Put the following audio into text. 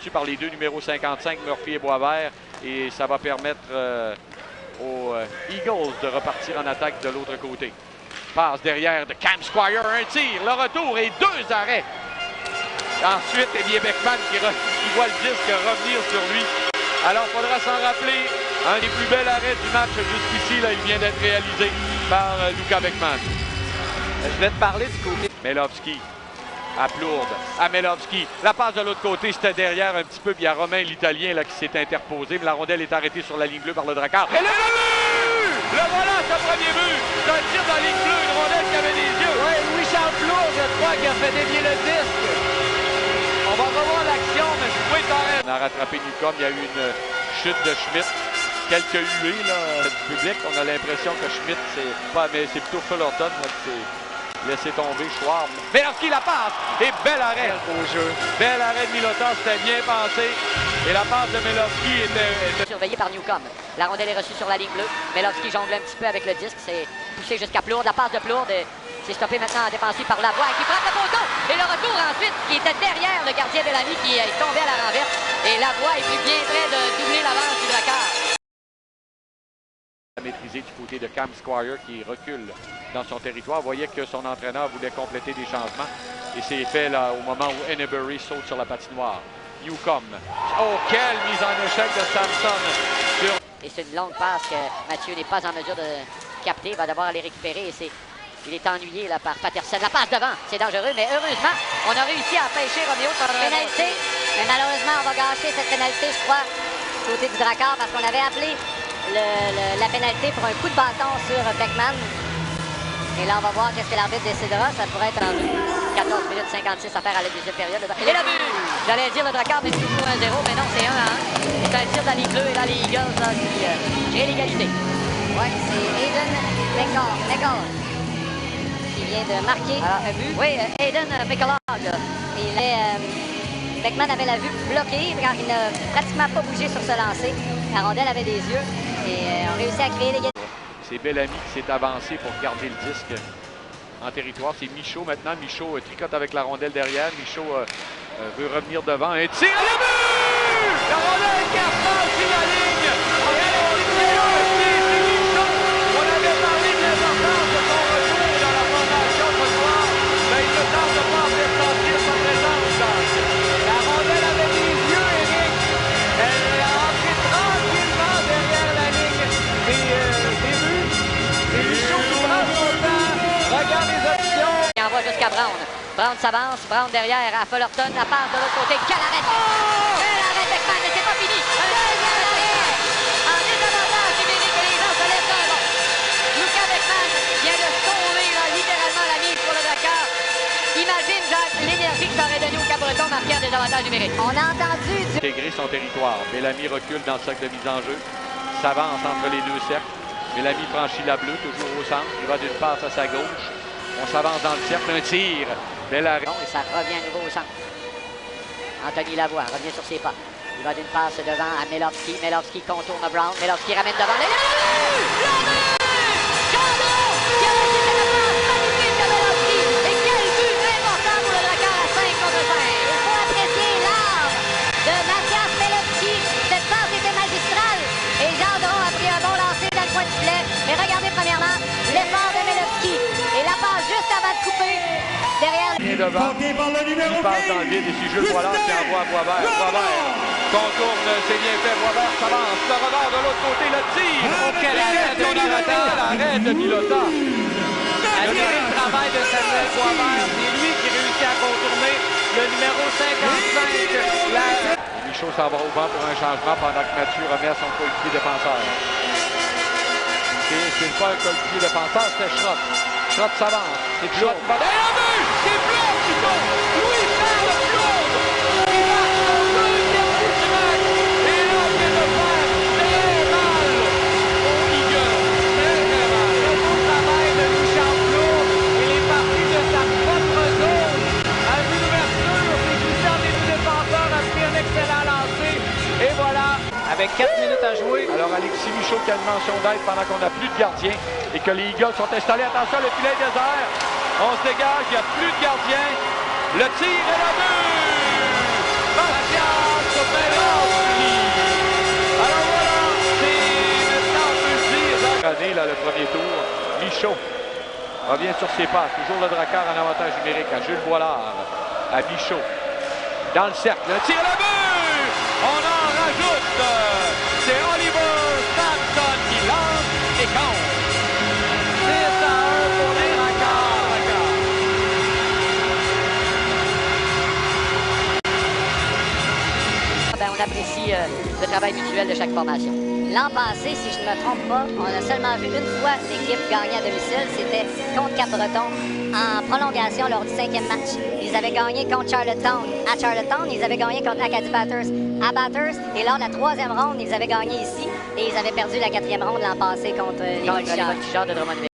battu par les deux numéros 55, Murphy et Boisvert. Et ça va permettre aux Eagles de repartir en attaque de l'autre côté. Passe derrière de Cam Squire, un tir, le retour et 2 arrêts. Ensuite, eh bien, Beckman qui voit le disque revenir sur lui. Alors, il faudra s'en rappeler. Un des plus bels arrêts du match jusqu'ici, là, il vient d'être réalisé par Luka Beckman. Je vais te parler du côté. Melovski à Plourde, à Melovski. La passe de l'autre côté, c'était derrière un petit peu. Puis il y a Romain, l'Italien, là, qui s'est interposé. Mais la rondelle est arrêtée sur la ligne bleue par le Drakkar. Et le but! Le voilà, ce premier but! C'est un tir dans la ligne bleue, une rondelle qui avait des yeux. Oui, Louis-Charles Plourde, je crois, qui a fait dévier le disque. On va revoir l'action, mais je oui, on a rattrapé Newcombe. Il y a eu une chute de Schmidt. Quelques huées là, du public. On a l'impression que Schmidt, c'est plutôt Fullerton qui s'est laissé tomber. Schwarm. Melovski la passe. Et bel arrêt. Beau jeu. Bel arrêt de Milota. C'était bien pensé. Et la passe de Melovski était... surveillé par Newcombe. La rondelle est reçue sur la ligne bleue. Melovski jongle un petit peu avec le disque. C'est poussé jusqu'à Plourde. La passe de Plourde c'est stoppé maintenant en défensive par Lavoie qui frappe le poteau. Et le retour ensuite qui était derrière le gardien Bellamy qui est tombé à la renverse. Et Lavoie est plus bien près de doubler l'avance du Drakkar. Maîtrisé du côté de Cam Squire qui recule dans son territoire. Vous voyez que son entraîneur voulait compléter des changements. Et c'est fait là au moment où Henneberry saute sur la patinoire. Newcombe. Oh, quelle mise en échec de Samson. Et c'est une longue passe que Mathieu n'est pas en mesure de capter. Il va devoir aller récupérer. Et il est ennuyé là, par Patterson. La passe devant, c'est dangereux, mais heureusement, on a réussi à empêcher Roméo de faire une pénalité. Mais malheureusement, on va gâcher cette pénalité, je crois, du côté du Drakkar, parce qu'on avait appelé la pénalité pour un coup de bâton sur Beckman. Et là, on va voir qu'est-ce que l'arbitre décidera. Ça pourrait être en 14 minutes 56 à faire à la deuxième période. Et le but! J'allais dire le Drakkar, mais c'est toujours 1-0, mais non, c'est 1-1. C'est un tir de la ligne bleue et là, les Eagles là, qui créent l'égalité. Oui, c'est Aiden McCall qui vient de marquer un but. Oui, Aiden McCall. Beckman avait la vue bloquée car il n'a pratiquement pas bougé sur ce lancer. La rondelle avait des yeux et on réussit à créer l'égalité. C'est Bellamy qui s'est avancé pour garder le disque en territoire. C'est Michaud maintenant. Michaud tricote avec la rondelle derrière. Michaud veut revenir devant. Un tir. Et le but! La rondelle qui a franchi la ligne. On avait parlé de l'importance de son retour dans la formation ce soir. Mais il ne tente pas en faire sentir sa présence. La rondelle avait des yeux, Éric. Elle a entré tranquillement derrière la ligne des buts. C'est Michaud qui prend son temps. Regarde les options. Il envoie jusqu'à Brown. Brown s'avance. Brown derrière à Fullerton. La passe de l'autre côté. Quel arrêt! Quel arrêt Beckman, mais c'est pas fini. Un deuxième arrêt. En désavantage numérique et les gens se lèvent d'un bond. Luka Beckman vient de sauver là, littéralement la mise pour le Drakkar. Imagine, Jacques, l'énergie que ça aurait donné au Cap-Breton marqué en désavantage numérique. On a entendu intégrer son territoire. Bellamy recule dans le cercle de mise en jeu. S'avance entre les deux cercles. Bellamy franchit la bleue, toujours au centre. Il va d'une passe à sa gauche. On s'avance dans le cercle. Un tir. Bel arrêt. Et ça revient à nouveau au centre. Anthony Lavoie revient sur ses pas. Il va d'une passe devant à Melovski. Melovski contourne Brown. Melovski ramène devant. Le but! Mais regardez premièrement l'effort de Melovski et la passe juste avant de couper derrière. Bien devant, il passe dans le vide et si je le vois là, qui envoie à Boisvert. Boisvert contourne, c'est bien fait, Boisvert s'avance, le revers de l'autre côté, le tir. Oh, quel arrêt de Milota! L'arrêt de Milota. Admirez le travail de Samuel Boisvert. C'est lui qui réussit à contourner le numéro 55. Michaud s'en va au banc pour un changement pendant que Mathieu remet à son coéquipier défenseur. C'est pas un coéquipier défenseur, c'est Schrott. Schrott s'avance. C'est Schrott. Et un but! C'est Plourde qui tombe! Louis Charles Plourde! Qui marque son deuxième but du match! Et là, on vient de faire très mal aux Eagles. Très mal. Le beau travail de Louis Charles Plourde. Il est parti de sa propre zone. À vue d'ouverture, c'est glissant des deux défenseurs, a pris un excellent lancer. Et voilà. Avec 4 minutes à jouer. Alors Alexis Michaud qui a une mention d'aide pendant qu'on n'a plus de gardien et que les Eagles sont installés. Attention, le filet désert. On se dégage, il n'y a plus de gardien. Le tir et le but! Mathias terminé là, le premier tour. Michaud revient sur ses pas. Toujours le Drakkar en avantage numérique à Jules Boilard. À Michaud. Dans le cercle. Le tir à but! On en rajoute! C'est Oliver Sampson qui lance et compte. 6-1 pour les Drakkars. Ben, on apprécie le travail mutuel de chaque formation. L'an passé, si je ne me trompe pas, on a seulement vu une fois l'équipe gagner à domicile. C'était contre Cap-Breton en prolongation lors du 5e match. Ils avaient gagné contre Charlottetown à Charlottetown. Ils avaient gagné contre Acadie Bathurst à Bathurst. Et lors de la 3e ronde, ils avaient gagné ici. Et ils avaient perdu la 4e ronde l'an passé contre les Voltigeurs de Drummondville.